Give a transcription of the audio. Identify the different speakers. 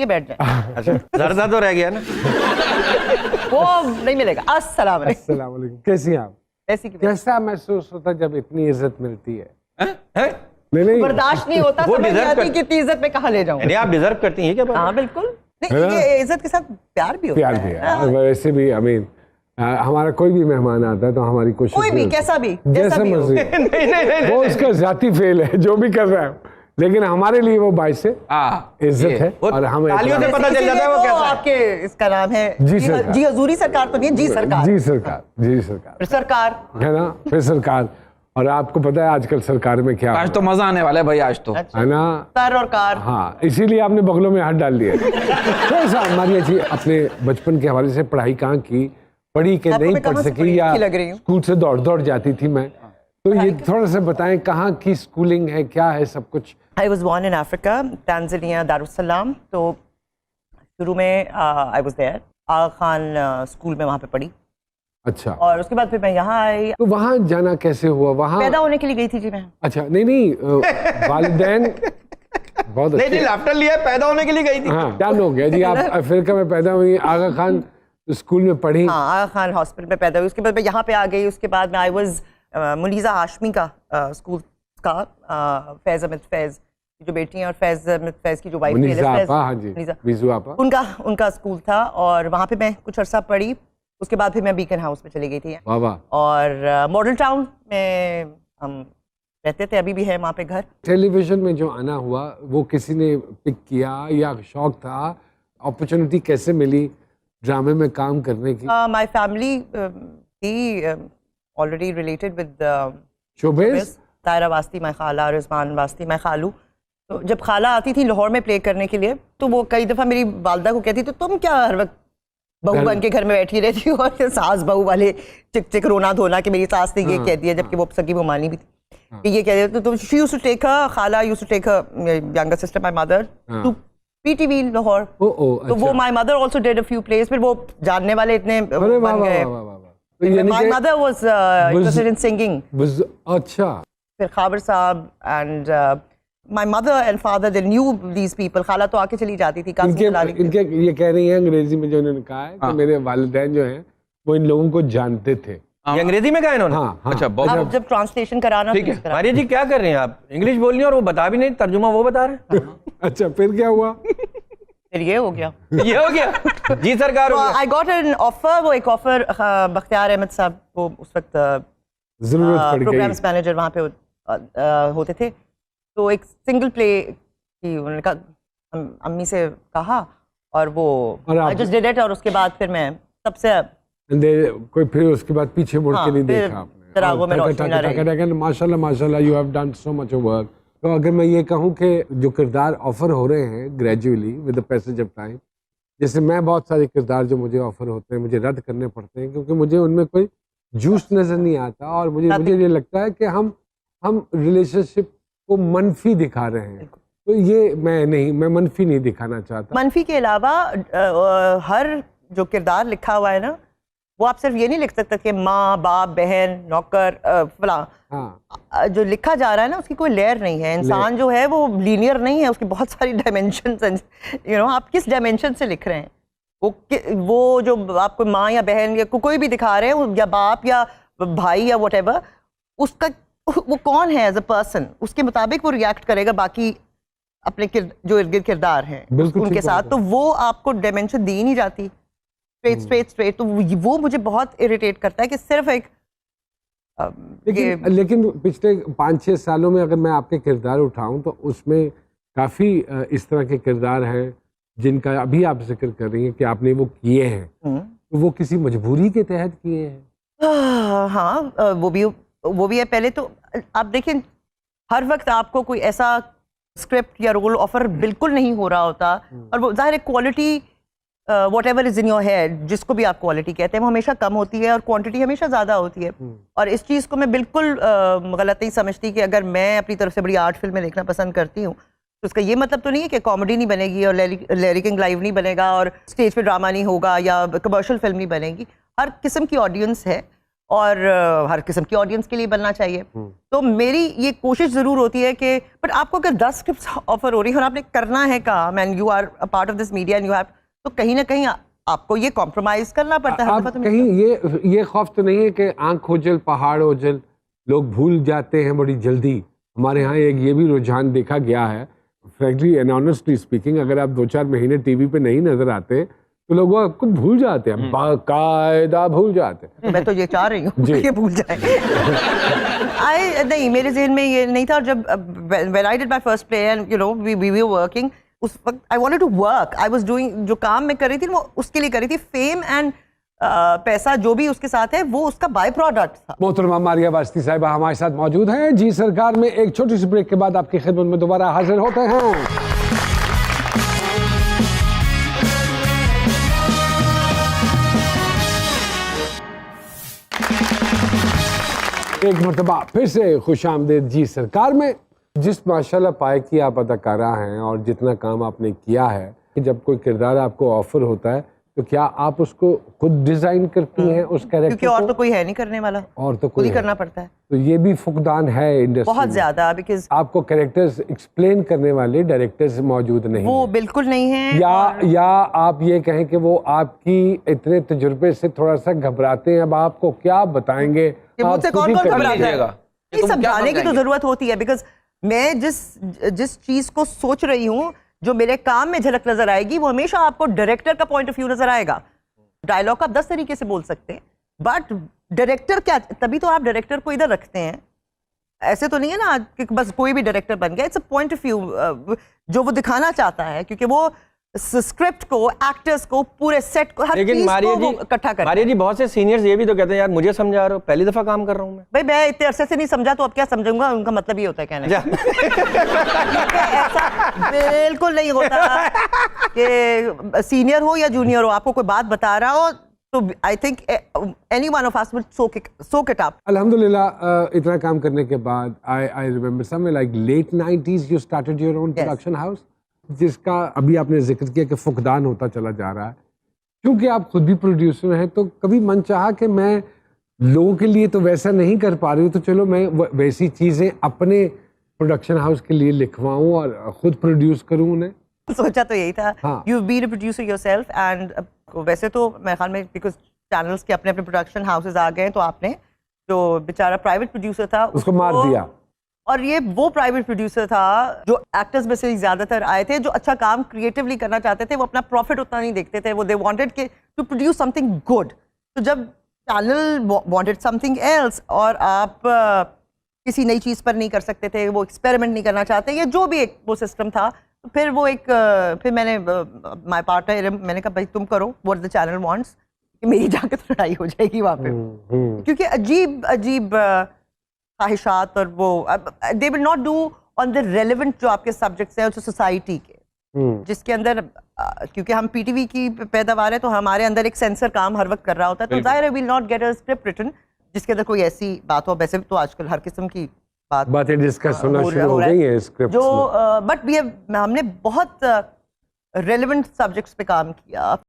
Speaker 1: ये बैठ जाए।
Speaker 2: अच्छा जर्दा तो रह गया ना,
Speaker 1: वो नहीं मिलेगा। अस्सलाम वालेकुम।
Speaker 3: अस्सलाम वालेकुम, कैसी हैं आप?
Speaker 1: ऐसी की
Speaker 3: कैसा महसूस होता जब इतनी इज्जत मिलती है?
Speaker 2: है?
Speaker 3: नहीं
Speaker 1: बर्दाश्त नहीं होता,
Speaker 2: वो
Speaker 1: समझ नहीं
Speaker 2: deserve
Speaker 1: आती
Speaker 2: कर-
Speaker 1: कि इतनी इज्जत में कहाँ ले जाऊं।
Speaker 2: यानी आप डिजर्व करती हैं क्या बात?
Speaker 1: हाँ बिल्कुल, नहीं
Speaker 3: है ना?
Speaker 1: ये इज्जत के साथ प्यार भी होता
Speaker 3: प्यार
Speaker 1: है।
Speaker 3: भी है। और वैसे भी हमारा कोई भी मेहमान आता है तो हमारी कोशिश
Speaker 1: कोई भी
Speaker 3: नहीं होती।
Speaker 1: कैसा भी
Speaker 3: जैसा
Speaker 1: जैसा भी हो।
Speaker 3: मर्जी
Speaker 2: नहीं नहीं नहीं
Speaker 3: वो उसका जाती फेल है जो भी कर रहा है, लेकिन हमारे लिए वो बाइस से इज्जत है।
Speaker 2: वो
Speaker 3: और हमें
Speaker 2: तालियों से पता चल जाता है वो
Speaker 1: इसीलिए तो
Speaker 2: कैसा है।
Speaker 1: आपके इसका नाम है
Speaker 3: जी सरकार।
Speaker 1: जी हजूरी सरकार तो नहीं है, जी सरकार।
Speaker 3: जी सरकार, जी सरकार
Speaker 1: फिर सरकार।
Speaker 3: है ना, फिर सरकार। और आपको पता है आजकल सरकार में क्या
Speaker 4: आज तो मजा आने वाला है भाई, आज तो
Speaker 1: अच्छा।
Speaker 3: है ना।
Speaker 1: सर और कार।
Speaker 3: हाँ, इसीलिए आपने बगलों में हाथ डाल दिया। थोड़ा सा मारिया जी, अपने बचपन के हवाले से पढ़ाई कहाँ की, पढ़ी के
Speaker 1: आपको
Speaker 3: नहीं
Speaker 1: मैं
Speaker 3: पढ़
Speaker 1: कहाँ से
Speaker 3: सकी या
Speaker 1: पढ़ी लग रही हूँ?
Speaker 3: स्कूल से दौड़ दौड़ जाती थी मैं, तो ये थोड़ा सा बताएं कहाँ की स्कूलिंग है, क्या है सब कुछ?
Speaker 1: I was born in Africa, Tanzania, Dar es Salaam. तो शुरू में I was there, Aga Khan school में वहाँ पे पढ़ी।
Speaker 3: अच्छा,
Speaker 1: और उसके बाद फिर मैं यहाँ आई।
Speaker 3: तो वहाँ जाना कैसे हुआ? वहाँ
Speaker 1: पैदा होने के लिए गई थी जी मैं।
Speaker 3: अच्छा, नहीं वालिदैन बहुत
Speaker 2: नहीं
Speaker 3: अच्छे।
Speaker 2: नहीं लाफ्टर लिया, पैदा होने के लिए गई थी।
Speaker 3: हाँ, डन हो गया जी, आप अफ्रीका में पैदा हुई, आगा खान स्कूल में पढ़ी।
Speaker 1: हाँ, आगा खान हॉस्पिटल में पैदा हुई। उसके बाद मैं यहाँ पे आ गई। उसके बाद में आई वॉज मुनीज़ा हाशमी का स्कूल का फैज़ अहमद फैज़ की जो बेटी हैं और फैज़ अहमद फैज़ की जो वाइफ
Speaker 3: मुनीज़ा आपा, हाँ जी,
Speaker 1: मुनीज़ा,
Speaker 3: बीजू आपा।
Speaker 1: उनका स्कूल था और वहाँ पे मैं कुछ अरसा पढ़ी। उसके बाद फिर मैं बीकन हाउस में चली गई थी
Speaker 3: वाह वाह।
Speaker 1: और मॉडल टाउन में हम रहते थे, अभी भी है वहाँ पे घर।
Speaker 3: टेलीविजन में जो आना हुआ वो किसी ने पिक किया या शौक था? अपॉर्चुनिटी कैसे मिली ड्रामे में काम करने की?
Speaker 1: माय फैमिली थी already related with
Speaker 3: showbiz?
Speaker 1: Tahira Wasti my खाला, रिजवान वास्ती माय खालू। तो जब खाला आती थी लाहौर में प्ले करने के लिए तो वो कई दफ़ा मेरी वालदा को कहती तो तुम क्या हर वक्त बहू बन के घर में बैठी रहती हो, और सास बहू वाले चिक चिक रोना धोना कि मेरी सास ने ये कह दिया, जबकि वो सगी वो मानी भी थी कि ये कह दिया। तो she used to take her, खाला used to take her younger sister my mother to PTV Lahore. तो वो my mother also did a few place. फिर वो जानने वाले इतने बन गए। My mother was interested in singing.
Speaker 3: अच्छा।
Speaker 1: फिर खाबर साहब and my mother and father they knew these people. खाला तो आके चली जाती थी।
Speaker 3: इनके ये कह रही है अंग्रेजी में जो इन्होंने कहा है कि मेरे वालिदैन जो हैं वो इन लोगों को जानते थे।
Speaker 2: ये अंग्रेजी में कहा इन्होंने?
Speaker 3: हाँ, हाँ।
Speaker 2: अच्छा बहुत
Speaker 1: अब जब ट्रांसलेशन कराना
Speaker 2: ठीक है। मारिया जी क्या कर रहे हैं आप? इंग्लिश बोल रही हैं और वो बता भी नहीं, तर्जुमा वो बता रहे हैं।
Speaker 3: अच्छा, फिर क्या हुआ?
Speaker 1: फिर ये हो गया।
Speaker 2: ये हो गया जी सरकार हो गया।
Speaker 1: I got an offer. वो एक ऑफर बख्तियार अहमद साहब को उस वक्त
Speaker 3: जरूरत पड़ गई।
Speaker 1: प्रोग्राम्स मैनेजर वहाँ पे होते थे। तो एक सिंगल प्ले की उन्होंने कहा, अम्मी से कहा और वो आई जस्ट डिड इट। और उसके बाद फिर मैं सबसे
Speaker 3: कोई फिर उसके बाद पीछे मुड़ के नहीं देखा आपने। माशाल्लाह माशाल्लाह, you have done so much work. तो अगर मैं ये कहूँ कि जो किरदार ऑफर हो रहे हैं gradually with the passage of time, जैसे मैं बहुत सारे किरदार जो मुझे ऑफर होते हैं मुझे रद्द करने पड़ते हैं क्योंकि मुझे उनमें कोई जूस नजर नहीं आता और मुझे ये लगता है कि हम रिलेशनशिप को मनफी दिखा रहे हैं। तो ये मैं मनफी नहीं दिखाना चाहता।
Speaker 1: मनफी के अलावा हर जो किरदार लिखा हुआ है ना, वो आप सिर्फ ये नहीं लिख सकते कि माँ बाप बहन नौकर फला।
Speaker 3: हाँ।
Speaker 1: जो लिखा जा रहा है ना उसकी कोई लेयर नहीं है। इंसान जो है वो लीनियर नहीं है, उसकी बहुत सारी डायमेंशन। आप किस डायमेंशन से लिख रहे हैं? वो जो आपको माँ या बहन या कोई भी दिखा रहे हैं या बाप या भाई या व्हाटएवर, उसका वो कौन है एज अ पर्सन, उसके मुताबिक वो रिएक्ट करेगा बाकी अपने जो इर्द गिर्द किरदार हैं उनके साथ। तो वो आपको डायमेंशन दी नहीं जाती स्ट्रेट। तो वो मुझे बहुत इरिटेट करता है कि सिर्फ एक
Speaker 3: लेकिन पिछले 5-6 सालों में अगर मैं आपके किरदार उठाऊं तो उसमें काफ़ी इस तरह के किरदार हैं जिनका अभी आप जिक्र कर रही हैं कि आपने वो किए हैं। तो वो किसी मजबूरी के तहत किए हैं?
Speaker 1: हाँ, वो भी है। पहले तो आप देखें, हर वक्त आपको कोई ऐसा स्क्रिप्ट या रोल ऑफर बिल्कुल नहीं हो रहा होता और वो ज़ाहिर है quality what ever is in your head, जिसको भी आप क्वालिटी कहते हैं, वो हमेशा कम होती है और क्वांटिटी हमेशा ज़्यादा होती है। और इस चीज़ को मैं बिल्कुल गलत नहीं समझती कि अगर मैं अपनी तरफ से बड़ी आर्ट फिल्में देखना पसंद करती हूँ तो उसका ये मतलब तो नहीं है कि कॉमेडी नहीं बनेगी और लिरिकिंग लाइव नहीं बनेगा और स्टेज पे ड्रामा नहीं होगा या कमर्शियल फिल्म नहीं बनेगी। हर किस्म की ऑडियंस है और हर किस्म की ऑडियंस के लिए बनना चाहिए। तो मेरी ये कोशिश ज़रूर होती है कि बट आपको अगर 10 स्क्रिप्ट्स ऑफर हो रही है और आपने करना है काम and you are a part of this media and you have, तो कहीं ना कहीं आपको ये कॉम्प्रोमाइज़ करना पड़ता है।
Speaker 3: आप कहीं ये खौफ तो नहीं है कि आंख ओझल पहाड़ ओझल लोग भूल जाते हैं बड़ी जल्दी? हमारे यहाँ एक ये भी रुझान देखा गया है, फ्रैंकली एंड ऑनेस्टली स्पीकिंग, अगर आप 2-4 महीने टीवी पे नहीं नजर आते तो लोग वो आपको भूल जाते हैं, बाकायदा भूल जाते हैं।
Speaker 1: तो मैं तो ये चाह रही हूँ कि ये भूल जाए। नहीं, मेरे जहन में ये नहीं था। और जब when I did my first play and you know we were working, उस वक्त I wanted to work, I was doing, जो काम मैं कर रही थी वो उसके लिए कर रही थी। फेम एंड पैसा जो भी उसके साथ है वो उसका बाय प्रोडक्ट था।
Speaker 3: मोहतरमा मारिया वास्ती साहिबा हमारे साथ मौजूद हैं जी सरकार में। एक छोटी सी ब्रेक के बाद आपकी खिदमत में दोबारा हाजिर होते हैं। एक मरतबा फिर से खुश आमदेद जी सरकार में। जिस माशाल्लाह पाए की आप अदाकारा हैं और जितना काम आपने किया है, कि जब कोई किरदार आपको ऑफर होता है तो क्या आप उसको खुद डिजाइन करती हैं उस कैरेक्टर को?
Speaker 1: क्योंकि और तो कोई है नहीं करने वाला,
Speaker 3: और तो
Speaker 1: खुद ही
Speaker 3: कोई
Speaker 1: करना पड़ता है।
Speaker 3: तो ये भी फुकदान है इंडस्ट्री
Speaker 1: बहुत
Speaker 3: में।
Speaker 1: ज्यादा, बिकॉज
Speaker 3: आपको कैरेक्टर्स एक्सप्लेन करने वाले डायरेक्टर्स मौजूद नहीं
Speaker 1: वो
Speaker 3: हैं।
Speaker 1: बिल्कुल नहीं है।
Speaker 3: या आप ये कहें कि वो आपकी इतने तजुर्बे से थोड़ा सा घबराते हैं। अब आपको क्या बताएंगे
Speaker 1: कि मुझसे
Speaker 3: आप खुद ही
Speaker 1: कौन-कौन
Speaker 3: कर
Speaker 1: घबराता है?
Speaker 3: लीजिएगा।
Speaker 1: नहीं, समझाने की तो जरूरत होती है, बिकॉज मैं जिस चीज को सोच रही हूँ, जो मेरे काम में झलक नजर आएगी, वो हमेशा आपको डायरेक्टर का पॉइंट ऑफ व्यू नजर आएगा। डायलॉग आप 10 तरीके से बोल सकते हैं, बट डायरेक्टर क्या, तभी तो आप डायरेक्टर को इधर रखते हैं। ऐसे तो नहीं है ना कि बस कोई भी डायरेक्टर बन गया। It's a point of view जो वो दिखाना चाहता है, क्योंकि वो स्क्रिप्ट को, एक्टर्स को, पूरे सेट को, हर
Speaker 2: लेकिन
Speaker 1: चीज
Speaker 2: मारिया
Speaker 1: को
Speaker 2: जी,
Speaker 1: वो इकट्ठा करता
Speaker 2: मारिया जी, बहुत से सीनियर्स ये भी तो कहते हैं यार मुझे समझा रहे हो, पहली दफा काम कर रहा हूँ मैं।
Speaker 1: भाई मैं इतने अरसे से नहीं समझा तो अब क्या समझूंगा, उनका मतलब ये होता है कहने का। ऐसा बिल्कुल नहीं होता कि सीनियर हो या जूनियर हो, आपको कोई बात बता रहा हो तो I think any one of us will soak it up.
Speaker 3: अल्हम्दुलिल्लाह इतना काम करने के बाद I remember somewhere like late 90s you started your own production house, जिसका अभी आपने जिक्र किया कि फुकदान होता चला जा रहा है। क्योंकि आप खुद भी प्रोड्यूसर हैं तो कभी मन चाहा कि मैं लोगों के लिए तो वैसा नहीं कर पा रही हूँ, तो चलो मैं वैसी चीज़ें अपने प्रोडक्शन हाउस के लिए लिखवाऊँ और खुद प्रोड्यूस करूँ उन्हें?
Speaker 1: सोचा तो यही था।
Speaker 3: हाँ।
Speaker 1: You been a producer yourself and वैसे तो मेरे ख्याल में बिकॉज चैनल्स के अपने अपने प्रोडक्शन हाउसेज आ गए, तो आपने जो बेचारा प्राइवेट प्रोड्यूसर था
Speaker 3: उसको मार दिया।
Speaker 1: और ये वो प्राइवेट प्रोड्यूसर था जो एक्टर्स में से ज़्यादातर आए थे, जो अच्छा काम क्रिएटिवली करना चाहते थे। वो अपना प्रॉफिट उतना नहीं देखते थे, वो दे वांटेड के टू प्रोड्यूस समथिंग गुड। तो जब चैनल वांटेड समथिंग एल्स और आप किसी नई चीज़ पर नहीं कर सकते थे, वो एक्सपेरिमेंट नहीं करना चाहते, या जो भी एक वो सिस्टम था, तो फिर वो एक फिर मैंने माय पार्टनर मैंने कहा भाई तुम करो व्हाट द चैनल वांट्स, कि मेरी जाकर तो लड़ाई हो जाएगी वहाँ पे। क्योंकि अजीब अजीब ख्वाहिशात और वो they will not do on the relevant जो आपके सब्जेक्ट्स हैं सोसाइटी के, जिसके अंदर क्योंकि हम पीटीवी की पैदावार है तो हमारे अंदर एक सेंसर काम हर वक्त कर रहा होता है, तो जाहिर है will not get a script written जिसके अंदर कोई ऐसी बात हो। वैसे तो आजकल हर किस्म की
Speaker 3: बातें डिस्कस होना शुरू हो गई है स्क्रिप्ट्स
Speaker 1: जो बट हमने बहुत रेलेवेंट सब्जेक्ट्स पे काम किया।